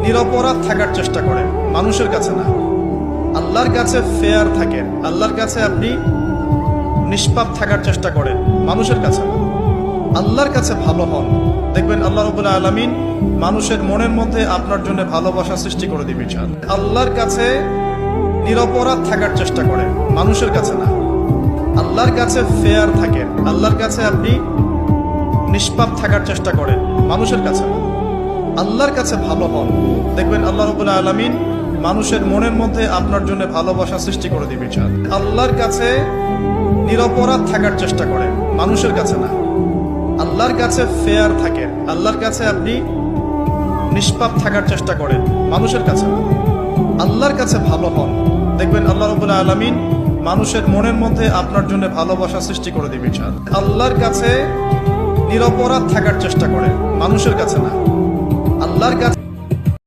নিরপরাধ থাকার চেষ্টা করেন, মানুষের কাছে না। আল্লাহর কাছে ফেয়ার থাকেন, আল্লাহর কাছে আপনি নিষ্পাপ থাকার চেষ্টা করেন, মানুষের কাছে না। আল্লাহর কাছে ভালো হন, দেখবেন আল্লাহ রাব্বুল আলামিন মানুষের মনের মধ্যে আপনার জন্য ভালোবাসা সৃষ্টি করে দিবে ইনশাআল্লাহ। আল্লাহর কাছে নিরপরাধ থাকার চেষ্টা করেন, মানুষের কাছে না। আল্লাহর কাছে ফেয়ার থাকেন, আল্লাহর কাছে আপনি নিষ্পাপ থাকার চেষ্টা করেন, মানুষের কাছে না। আল্লাহর কাছে ভালো হন, দেখবেন আল্লাহ রাব্বুল আলামিন মানুষের মনের মধ্যে আপনার জন্য ভালোবাসা সৃষ্টি করে দিবে ইনশাআল্লাহ। আল্লাহর কাছে নিরপরাধ থাকার চেষ্টা করেন, মানুষের কাছে না। আল্লাহর কাছে ফেয়ার থাকেন, আল্লাহর কাছে আপনি নিষ্পাপ থাকার চেষ্টা করেন, মানুষের কাছে না। আল্লাহর কাছে ভালো হন, দেখবেন আল্লাহ রাব্বুল আলামিন মানুষের মনের মধ্যে আপনার জন্য ভালোবাসা সৃষ্টি করে দিবে ইনশাআল্লাহ। আল্লাহর কাছে নিরপরাধ থাকার চেষ্টা করেন, মানুষের কাছে না। আল্লাহর কাছে